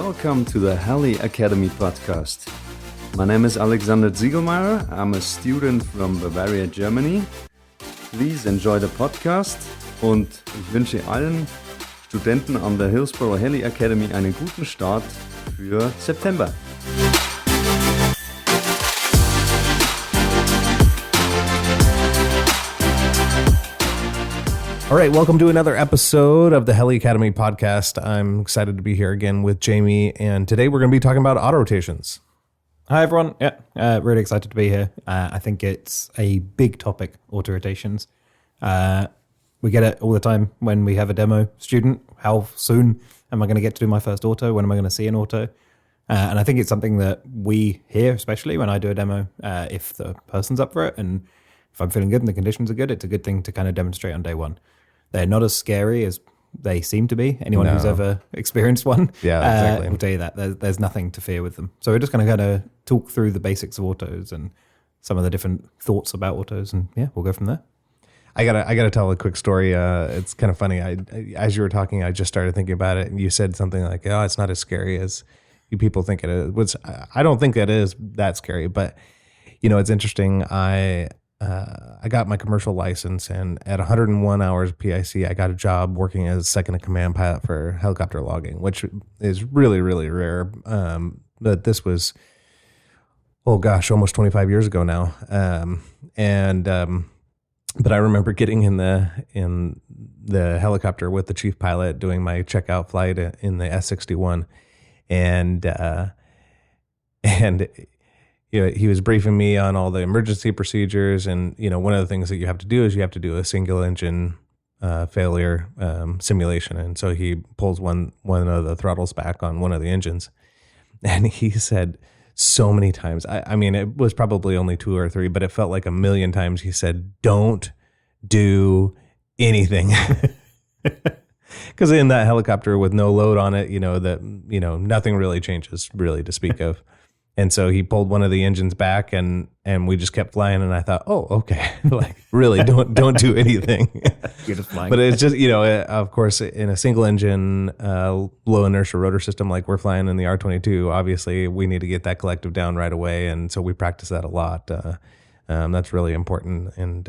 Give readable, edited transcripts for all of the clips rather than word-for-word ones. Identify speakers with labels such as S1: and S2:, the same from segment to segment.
S1: Welcome to the Heli Academy podcast. My name is Alexander Ziegelmeier. I'm a student from Bavaria, Germany. Please enjoy the podcast und ich wünsche allen Studenten an der Hillsborough Heli Academy einen guten Start für September.
S2: All right, welcome to another episode of the Heli Academy podcast. I'm excited to be here again with Jamie, and today we're going to be talking about autorotations.
S3: Hi, everyone. Really excited to be here. I think it's a big topic, autorotations. We get it all the time when we have a demo student. How soon am I going to get to do my first auto? When am I going to see an auto? And I think it's something that we hear, especially when I do a demo, if the person's up for it and if I'm feeling good and the conditions are good, it's a good thing to kind of demonstrate on day one. They're not as scary as they seem to be. Anyone who's ever experienced one will tell you that. There's nothing to fear with them. So we're just going to kind of talk through the basics of autos and some of the different thoughts about autos, and we'll go from there.
S2: I gotta tell a quick story. It's kind of funny. As you were talking, I just started thinking about it, and you said something like, "Oh, it's not as scary as you people think it is." Which I don't think it is that scary, but it's interesting. I got my commercial license, and at 101 hours PIC, I got a job working as second in command pilot for helicopter logging, which is really, really rare. But this was, almost 25 years ago now. But I remember getting in the helicopter with the chief pilot doing my checkout flight in the S-61, and he was briefing me on all the emergency procedures, and one of the things that you have to do is you have to do a single engine failure simulation, and so he pulls one of the throttles back on one of the engines, and he said so many times, I mean it was probably only 2 or 3, but it felt like a million times he said, "Don't do anything." Because in that helicopter with no load on it, nothing really changes really to speak of. And so he pulled one of the engines back, and we just kept flying. And I thought, oh, okay, like really, don't do anything.
S3: You're just flying.
S2: But it's just, of course, in a single engine, low inertia rotor system like we're flying in the R22, obviously we need to get that collective down right away. And so we practice that a lot. That's really important, and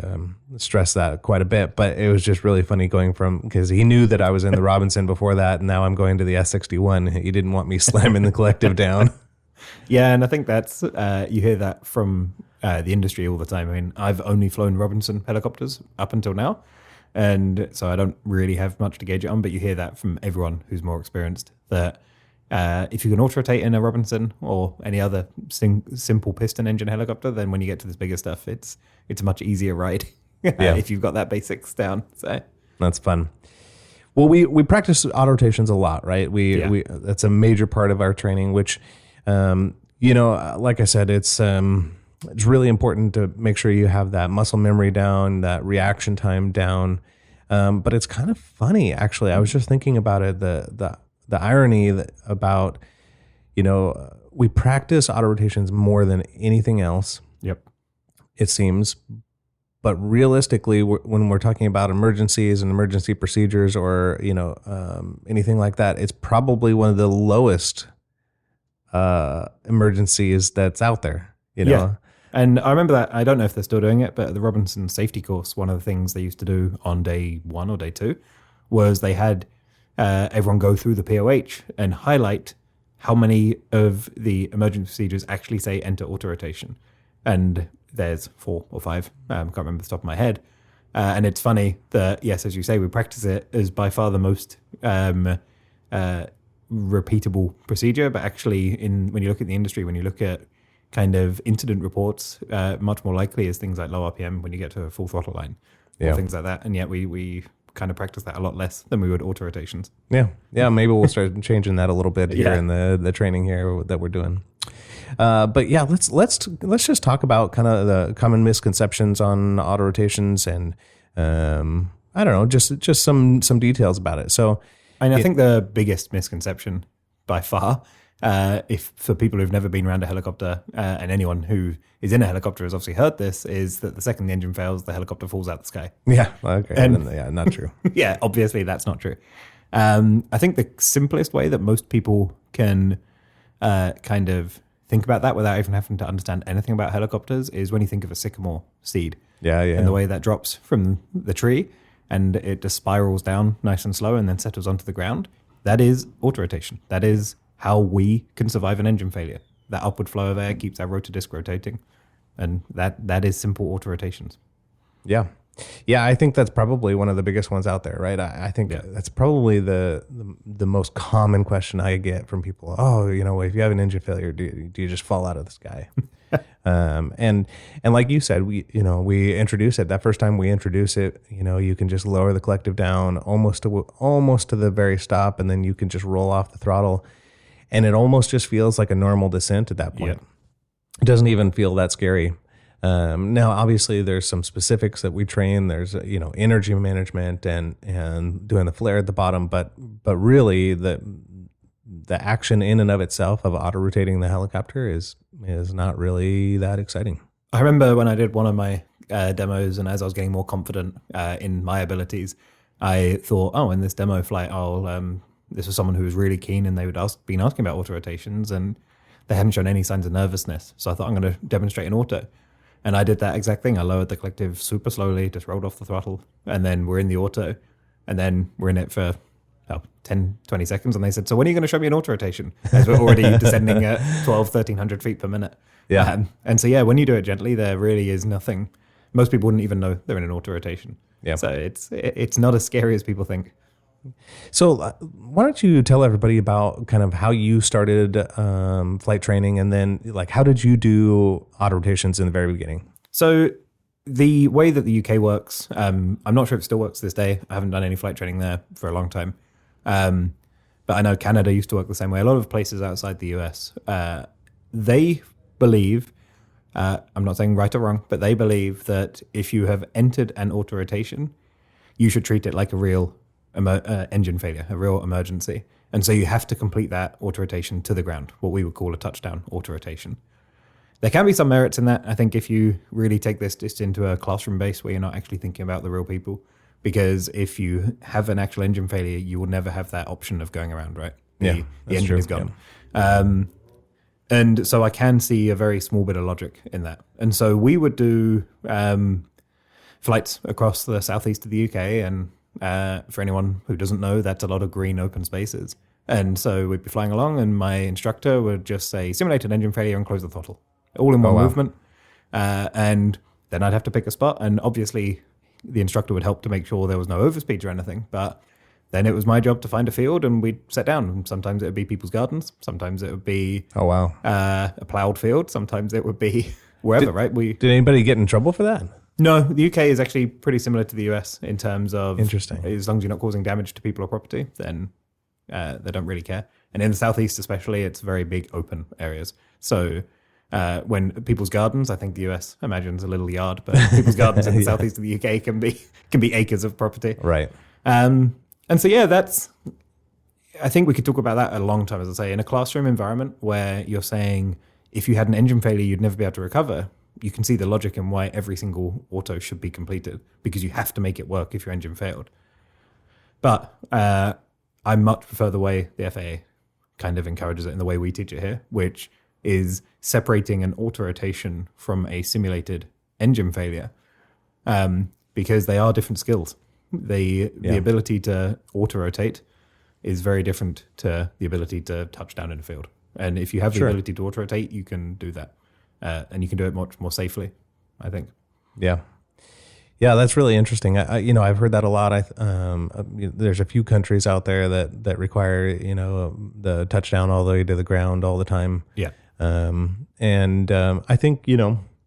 S2: stress that quite a bit. But it was just really funny going because he knew that I was in the Robinson before that, and now I'm going to the S-61. He didn't want me slamming the collective down.
S3: Yeah, and I think that's, you hear that from the industry all the time. I mean, I've only flown Robinson helicopters up until now, and so I don't really have much to gauge it on, but you hear that from everyone who's more experienced, that if you can auto-rotate in a Robinson or any other simple piston engine helicopter, then when you get to this bigger stuff, it's a much easier ride if you've got that basics down. So
S2: that's fun. Well, we practice autorotations a lot, right? We that's a major part of our training, which like I said, it's really important to make sure you have that muscle memory down, that reaction time down. But it's kind of funny, actually. I was just thinking about it, the irony about, we practice autorotations more than anything else.
S3: Yep.
S2: It seems. But realistically, when we're talking about emergencies and emergency procedures or, anything like that, it's probably one of the lowest emergencies that's out there,
S3: Yeah. And I remember that, I don't know if they're still doing it, but at the Robinson safety course, one of the things they used to do on day 1 or day 2 was they had everyone go through the POH and highlight how many of the emergency procedures actually say enter autorotation. And there's 4 or 5, can't remember off the top of my head. And it's funny that, yes, as you say, we practice it as by far the most repeatable procedure, but actually when you look at the industry, when you look at kind of incident reports, much more likely is things like low RPM when you get to a full throttle line or things like that. And yet we kind of practice that a lot less than we would autorotations.
S2: Yeah, maybe we'll start changing that a little bit here in the training here that we're doing. But yeah, let's just talk about kind of the common misconceptions on autorotations, and I don't know, just some details about it. So
S3: I think the biggest misconception by far, if for people who've never been around a helicopter, and anyone who is in a helicopter has obviously heard this, is that the second the engine fails, the helicopter falls out of the sky.
S2: Yeah, okay, not true.
S3: Yeah, obviously that's not true. I think the simplest way that most people can kind of think about that without even having to understand anything about helicopters is when you think of a sycamore seed.
S2: Yeah.
S3: And the way that drops from the tree and it just spirals down nice and slow and then settles onto the ground. That is autorotation. That is how we can survive an engine failure. That upward flow of air keeps our rotor disc rotating. And that is simple autorotations.
S2: Yeah. Yeah, I think that's probably one of the biggest ones out there, right? I think that's probably the most common question I get from people. Oh, if you have an engine failure, do you just fall out of the sky? And like you said, we introduce it. That first time we introduce it, you can just lower the collective down almost to the very stop, and then you can just roll off the throttle, and it almost just feels like a normal descent at that point. It doesn't even feel that scary. Now, obviously, there's some specifics that we train. There's energy management and doing the flare at the bottom, but really the action in and of itself of auto rotating the helicopter is not really that exciting.
S3: I remember when I did one of my demos, and as I was getting more confident in my abilities, I thought, in this demo flight, this was someone who was really keen, and they would been asking about auto rotations, and they hadn't shown any signs of nervousness. So I thought, I'm going to demonstrate an auto. And I did that exact thing. I lowered the collective super slowly, just rolled off the throttle, and then we're in the auto, and then we're in it for 10, 20 seconds, and they said, so when are you going to show me an auto rotation? As we're already descending at 1,300 feet per minute.
S2: Yeah.
S3: And so, when you do it gently, there really is nothing. Most people wouldn't even know they're in an auto rotation.
S2: Yeah.
S3: So it's not as scary as people think.
S2: So why don't you tell everybody about kind of how you started flight training, and then how did you do auto rotations in the very beginning?
S3: So the way that the UK works, I'm not sure if it still works to this day. I haven't done any flight training there for a long time. But I know Canada used to work the same way. A lot of places outside the US, they believe, I'm not saying right or wrong, but they believe that if you have entered an auto rotation, you should treat it like a real engine failure, a real emergency. And so you have to complete that auto rotation to the ground, what we would call a touchdown auto rotation. There can be some merits in that. I think if you really take this just into a classroom base where you're not actually thinking about the real people, because if you have an actual engine failure, you will never have that option of going around, right? The engine is gone. Yeah. And so I can see a very small bit of logic in that. And so we would do flights across the southeast of the UK, and for anyone who doesn't know, that's a lot of green open spaces. And so we'd be flying along, and my instructor would just say, simulate an engine failure and close the throttle. All in one movement. And then I'd have to pick a spot. And obviously, the instructor would help to make sure there was no overspeeds or anything. But then it was my job to find a field, and we'd set down. And sometimes it would be people's gardens. Sometimes it would be a plowed field. Sometimes it would be wherever, right?
S2: Did anybody get in trouble for that?
S3: No, the UK is actually pretty similar to the US in terms of...
S2: Interesting.
S3: As long as you're not causing damage to people or property, then they don't really care. And in the southeast especially, it's very big open areas. So when people's gardens, I think the US imagines a little yard, but people's gardens in the southeast of the UK can be acres of property.
S2: Right.
S3: And so, that's... I think we could talk about that a long time, as I say. In a classroom environment where you're saying if you had an engine failure, you'd never be able to recover, you can see the logic in why every single auto should be completed, because you have to make it work if your engine failed. But I much prefer the way the FAA kind of encourages it in the way we teach it here, which is separating an auto rotation from a simulated engine failure, because they are different skills. The ability to auto rotate is very different to the ability to touch down in a field. And if you have the ability to auto rotate, you can do that. And you can do it much more safely, I think.
S2: Yeah. Yeah, that's really interesting. I've heard that a lot. There's a few countries out there that require, the touchdown all the way to the ground all the time.
S3: Yeah.
S2: I think,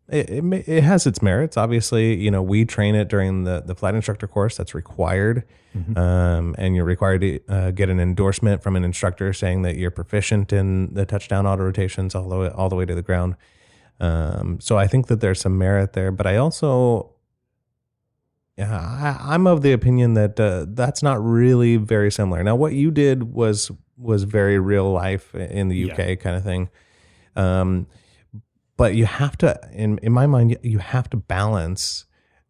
S2: it has its merits. Obviously, we train it during the flight instructor course. That's required. Mm-hmm. And you're required to get an endorsement from an instructor saying that you're proficient in the touchdown auto rotations all the way to the ground. So I think that there's some merit there, but I also, I'm of the opinion that that's not really very similar. Now, what you did was very real life in the UK kind of thing. But you have to, in my mind, you have to balance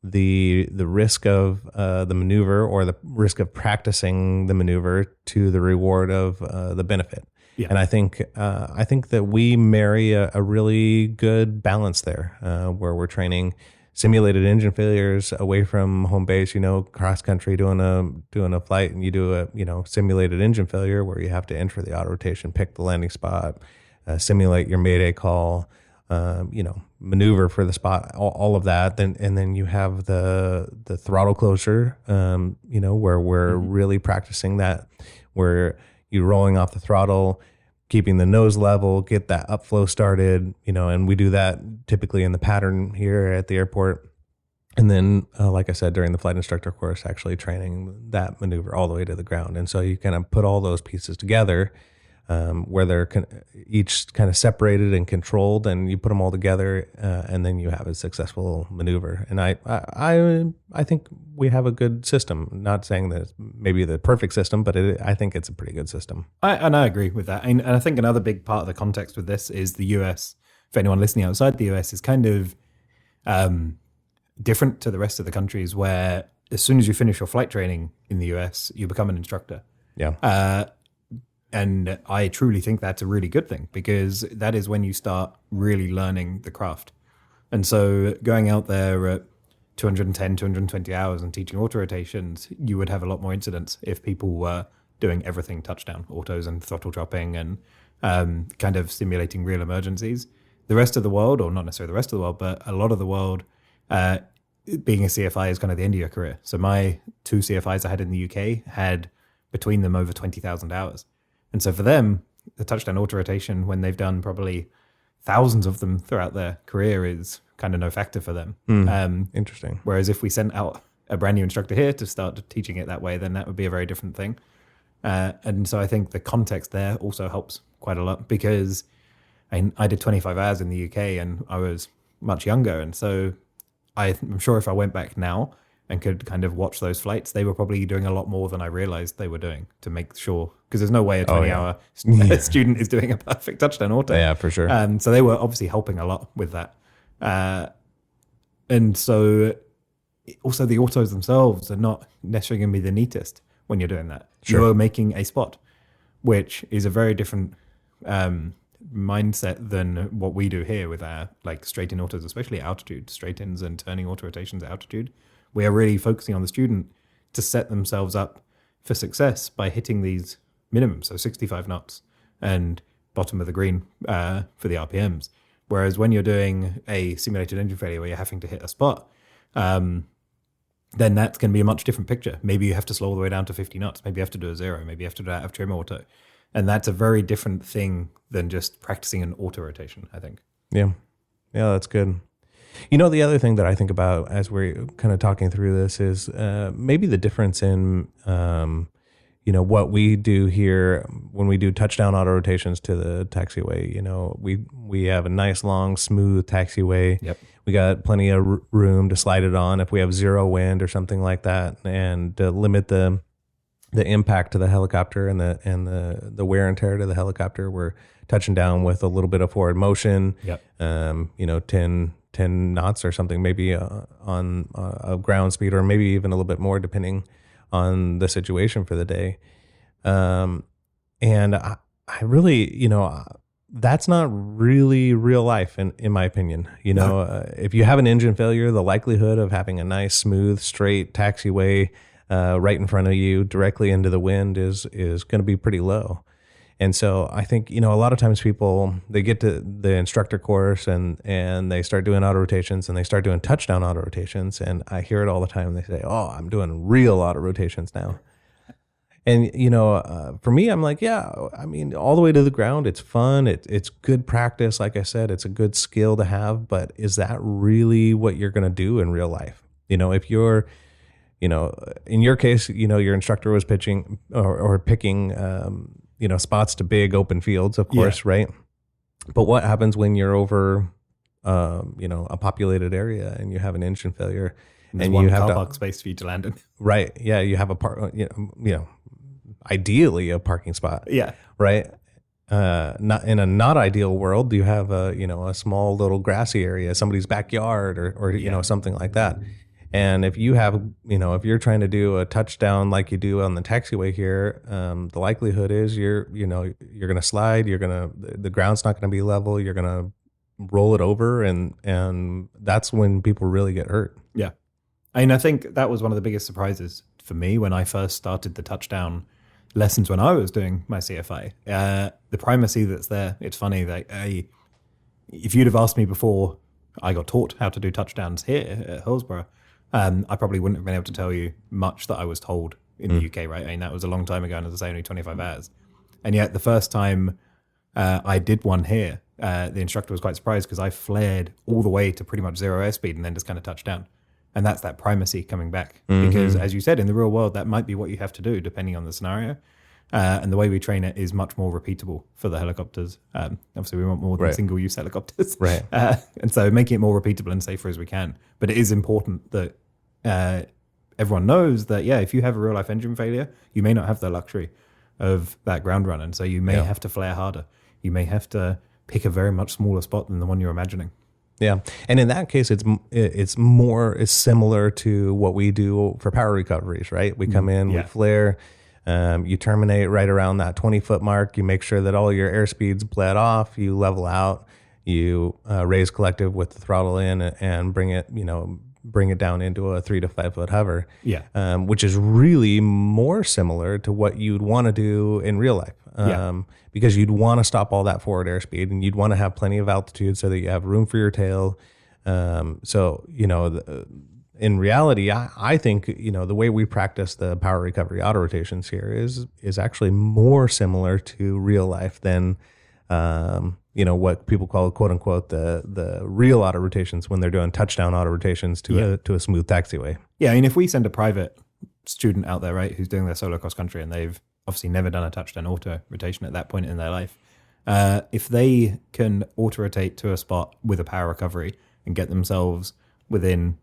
S2: the risk of the maneuver or the risk of practicing the maneuver to the reward of the benefit.
S3: Yeah.
S2: And I think that we marry a really good balance there, where we're training simulated engine failures away from home base, cross country doing a flight, and you do a simulated engine failure where you have to enter the auto rotation, pick the landing spot, simulate your mayday call, maneuver for the spot, all of that. And then you have the throttle closure, where we're really practicing that, where you're rolling off the throttle, keeping the nose level, get that upflow started, and we do that typically in the pattern here at the airport. And then, like I said, during the flight instructor course, actually training that maneuver all the way to the ground. And so you kind of put all those pieces together, where they're each kind of separated and controlled, and you put them all together, and then you have a successful maneuver. And I think we have a good system. Not saying that it's maybe the perfect system, but I think it's a pretty good system.
S3: I agree with that. And I think another big part of the context with this is the US. For anyone listening outside the US, is kind of different to the rest of the countries, where as soon as you finish your flight training in the US, you become an instructor.
S2: Yeah.
S3: And I truly think that's a really good thing, because that is when you start really learning the craft. And so going out there at 210, 220 hours and teaching auto rotations, you would have a lot more incidents if people were doing everything touchdown, autos and throttle dropping and kind of simulating real emergencies. The rest of the world, or not necessarily the rest of the world, but a lot of the world, being a CFI is kind of the end of your career. So my 2 CFIs I had in the UK had between them over 20,000 hours. And so for them, the touchdown auto rotation, when they've done probably thousands of them throughout their career, is kind of no factor for them.
S2: Interesting.
S3: Whereas if we sent out a brand new instructor here to start teaching it that way, then that would be a very different thing. And so I think the context there also helps quite a lot, because I did 25 hours in the UK and I was much younger. And so I'm sure if I went back now and could kind of watch those flights, they were probably doing a lot more than I realized they were doing to make sure, because there's no way a 20-hour student is doing a perfect touchdown auto.
S2: Yeah, for sure.
S3: So they were obviously helping a lot with that. And so also the autos themselves are not necessarily going to be the neatest when you're doing that.
S2: Sure.
S3: You're making a spot, which is a very different mindset than what we do here with our like straight-in autos, especially at altitude, straight-ins and turning auto rotations at altitude. We are really focusing on the student to set themselves up for success by hitting these minimums, so 65 knots and bottom of the green for the RPMs. Whereas when you're doing a simulated engine failure where you're having to hit a spot, then that's going to be a much different picture. Maybe you have to slow all the way down to 50 knots. Maybe you have to do a 0. Maybe you have to do that out of trim auto. And that's a very different thing than just practicing an auto rotation, I think.
S2: Yeah, that's good. The other thing that I think about as we're kind of talking through this is maybe the difference in, what we do here when we do touchdown auto rotations to the taxiway. We have a nice, long, smooth taxiway.
S3: Yep.
S2: We got plenty of room to slide it on if we have 0 wind or something like that, and limit the impact to the helicopter and the wear and tear to the helicopter. We're touching down with a little bit of forward motion.
S3: Yep.
S2: 10 knots or something, maybe on a ground speed, or maybe even a little bit more depending on the situation for the day. And I really, that's not really real life in my opinion. If you have an engine failure, the likelihood of having a nice, smooth, straight taxiway right in front of you directly into the wind is going to be pretty low. And so I think, a lot of times people, they get to the instructor course and they start doing auto rotations and they start doing touchdown auto rotations. And I hear it all the time. They say, oh, I'm doing real auto rotations now. And, for me, I'm like, yeah, all the way to the ground, it's fun. It's good practice. Like I said, it's a good skill to have. But is that really what you're going to do in real life? If you're, in your case, your instructor was pitching or picking, spots to big open fields, of course, right? But what happens when you're over, a populated area and you have an engine failure
S3: and you have car park space for you to land in?
S2: Right. Yeah. You have ideally a parking spot.
S3: Yeah.
S2: Right. Not in a not ideal world, you have a small little grassy area, somebody's backyard or something like that. And if you have, if you're trying to do a touchdown like you do on the taxiway here, the likelihood is you're going to slide, the ground's not going to be level, you're going to roll it over, and that's when people really get hurt.
S3: Yeah. I think that was one of the biggest surprises for me when I first started the touchdown lessons when I was doing my CFI. The primacy that's there, it's funny that if you'd have asked me before I got taught how to do touchdowns here at Hillsborough, I probably wouldn't have been able to tell you much that I was told in the UK, right? I mean, that was a long time ago, and as I say, only 25 hours. And yet the first time I did one here, the instructor was quite surprised because I flared all the way to pretty much zero airspeed and then just kind of touched down. And that's that primacy coming back. Because as you said, in the real world, that might be what you have to do depending on the scenario. And the way we train it is much more repeatable for the helicopters. Obviously, we want more than single-use helicopters.
S2: Right.
S3: And so making it more repeatable and safer as we can. But it is important that everyone knows that, if you have a real-life engine failure, you may not have the luxury of that ground run. And so you may have to flare harder. You may have to pick a very much smaller spot than the one you're imagining.
S2: Yeah, and in that case, it's similar to what we do for power recoveries, right? We come in, we flare, you terminate right around that 20-foot mark. You make sure that all your airspeed's bled off. You level out. You raise collective with the throttle in and bring it down into a 3 to 5 foot hover.
S3: Yeah,
S2: which is really more similar to what you'd want to do in real life. Because you'd want to stop all that forward airspeed, and you'd want to have plenty of altitude so that you have room for your tail. In reality, I think, the way we practice the power recovery auto rotations here is actually more similar to real life than, what people call, quote unquote, the real auto rotations when they're doing touchdown auto rotations to a smooth taxiway.
S3: Yeah. I mean, if we send a private student out there, right, who's doing their solo cross country and they've obviously never done a touchdown auto rotation at that point in their life, if they can auto rotate to a spot with a power recovery and get themselves within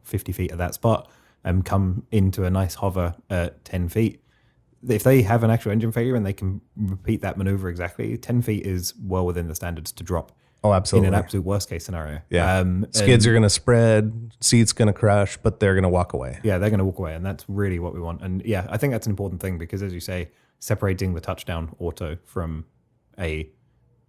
S3: 50 feet of that spot and come into a nice hover at 10 feet, if they have an actual engine failure and they can repeat that maneuver exactly, 10 feet is well within the standards to drop.
S2: Oh, absolutely.
S3: In an absolute worst case scenario.
S2: Yeah. Skids are going to spread, seats going to crush, but they're going to walk away.
S3: Yeah, they're going to walk away. And that's really what we want. And yeah, I think that's an important thing because, as you say, separating the touchdown auto from a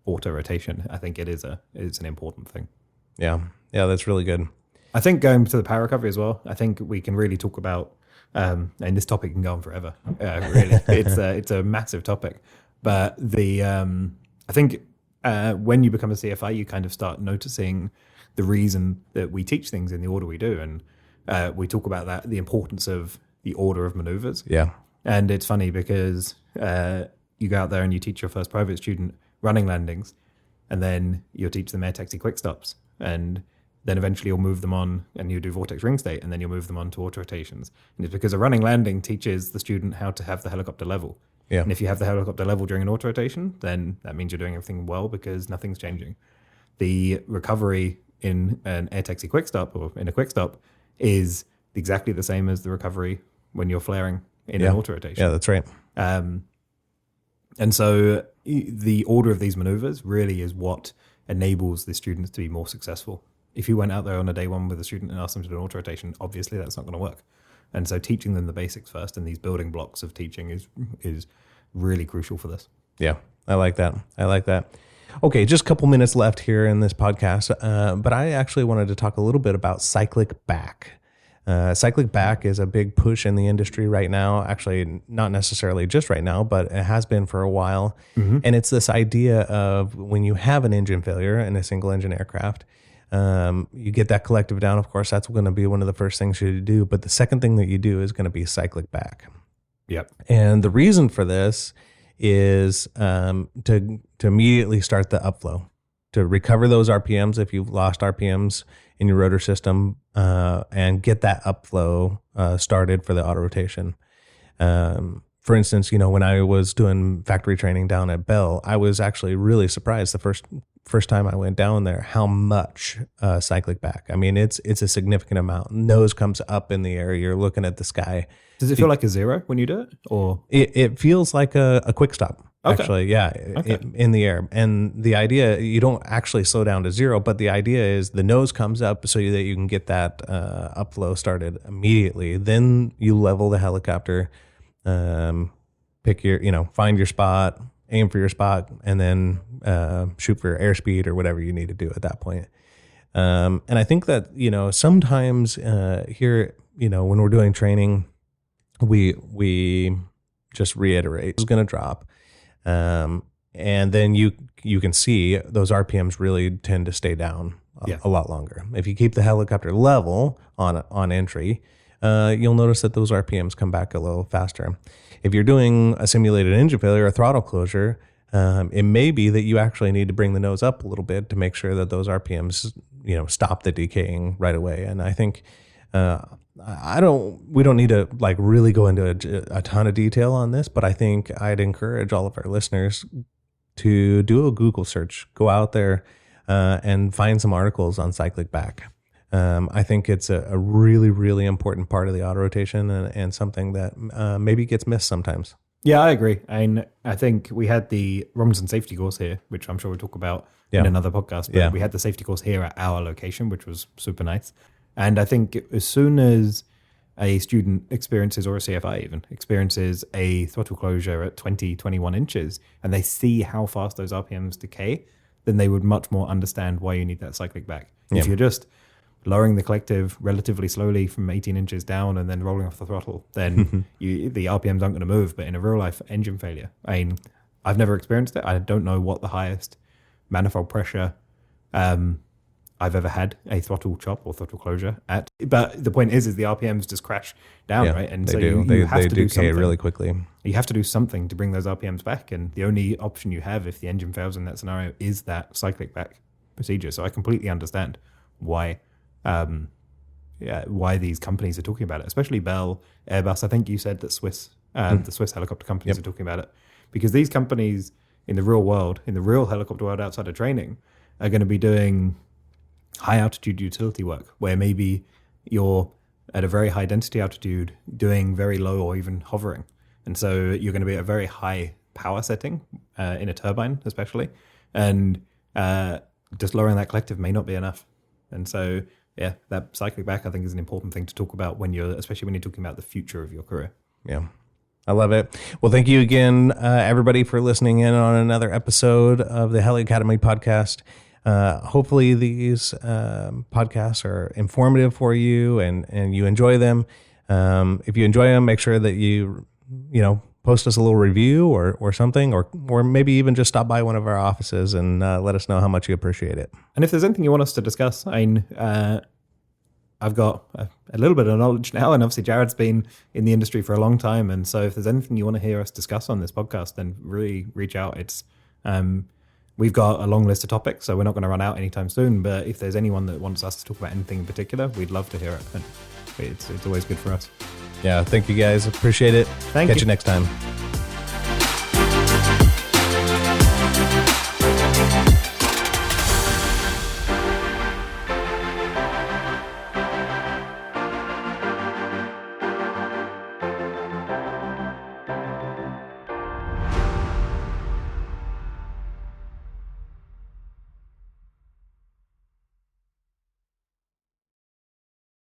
S3: auto rotation, I think it's an important thing.
S2: Yeah. Yeah, that's really good.
S3: I think going to the power recovery as well, I think we can really talk about, and this topic can go on forever, really. It's a massive topic. But I think when you become a CFI, you kind of start noticing the reason that we teach things in the order we do. And we talk about that, the importance of the order of maneuvers.
S2: Yeah.
S3: And it's funny because you go out there and you teach your first private student running landings, and then you'll teach them air taxi quick stops. And then eventually you'll move them on and you do vortex ring state, and then you'll move them on to autorotations. And it's because a running landing teaches the student how to have the helicopter level.
S2: Yeah.
S3: And if you have the helicopter level during an autorotation, then that means you're doing everything well because nothing's changing. The recovery in an air taxi quick stop or in a quick stop is exactly the same as the recovery when you're flaring in an autorotation.
S2: Yeah, that's right.
S3: And so the order of these maneuvers really is what enables the students to be more successful. If you went out there on a day one with a student and asked them to do an autorotation, obviously that's not going to work. And so teaching them the basics first and these building blocks of teaching is really crucial for this.
S2: Yeah, I like that. Okay, just a couple minutes left here in this podcast, but I actually wanted to talk a little bit about cyclic back. Cyclic back is a big push in the industry right now. Actually, not necessarily just right now, but it has been for a while. Mm-hmm. And it's this idea of when you have an engine failure in a single engine aircraft, you get that collective down. Of course, that's going to be one of the first things you do. But the second thing that you do is going to be cyclic back.
S3: Yep.
S2: And the reason for this is to immediately start the upflow, to recover those RPMs if you've lost RPMs in your rotor system, and get that upflow started for the auto rotation. For instance, when I was doing factory training down at Bell, I was actually really surprised the first time I went down there how much cyclic back. I mean, it's a significant amount. Nose comes up in the air. You're looking at the sky.
S3: Does it feel like a zero when you do it, or
S2: it feels like a quick stop?
S3: Okay.
S2: Actually, yeah, in the air. And the idea, you don't actually slow down to 0, but the idea is the nose comes up so that you can get that upflow started immediately. Then you level the helicopter, pick your, find your spot, aim for your spot, and then shoot for airspeed or whatever you need to do at that point. And I think that, sometimes here, when we're doing training, we just reiterate it's going to drop. And then you can see those RPMs really tend to stay down a lot longer. If you keep the helicopter level on entry, you'll notice that those RPMs come back a little faster. If you're doing a simulated engine failure or throttle closure, it may be that you actually need to bring the nose up a little bit to make sure that those RPMs, stop the decaying right away. And I think we don't need to like really go into a ton of detail on this, but I think I'd encourage all of our listeners to do a Google search, go out there and find some articles on cyclic back. I think it's a really, really important part of the auto rotation and something that maybe gets missed sometimes.
S3: Yeah, I agree. And I think we had the Robinson safety course here, which I'm sure we'll talk about in another podcast. But we had the safety course here at our location, which was super nice. And I think as soon as a student experiences, or a CFI even, experiences a throttle closure at 20, 21 inches, and they see how fast those RPMs decay, then they would much more understand why you need that cyclic back. Yeah. If you're just lowering the collective relatively slowly from 18 inches down and then rolling off the throttle, then the RPMs aren't going to move. But in a real life engine failure, I've never experienced it. I don't know what the highest manifold pressure I've ever had a throttle chop or throttle closure at. But the point is the RPMs just crash down, right? And so you have to do something
S2: really quickly.
S3: You have to do something to bring those RPMs back. And the only option you have if the engine fails in that scenario is that cyclic back procedure. So I completely understand why these companies are talking about it, especially Bell, Airbus. I think you said that the Swiss helicopter companies are talking about it, because these companies in the real world, in the real helicopter world outside of training, are going to be doing high altitude utility work where maybe you're at a very high density altitude doing very low or even hovering. And so you're going to be at a very high power setting in a turbine especially. And just lowering that collective may not be enough. And so that cycling back, I think, is an important thing to talk about especially when you're talking about the future of your career.
S2: Yeah, I love it. Well, thank you again, everybody, for listening in on another episode of the Heli Academy podcast. Hopefully these podcasts are informative for you and you enjoy them. If you enjoy them, make sure that you post us a little review or something, or maybe even just stop by one of our offices and let us know how much you appreciate it.
S3: And if there's anything you want us to discuss, I've got a little bit of knowledge now, and obviously Jared's been in the industry for a long time. And so if there's anything you want to hear us discuss on this podcast, then really reach out. We've got a long list of topics, so we're not going to run out anytime soon. But if there's anyone that wants us to talk about anything in particular, we'd love to hear it. And it's always good for us.
S2: Yeah, thank you guys. Appreciate it.
S3: Catch
S2: you next time.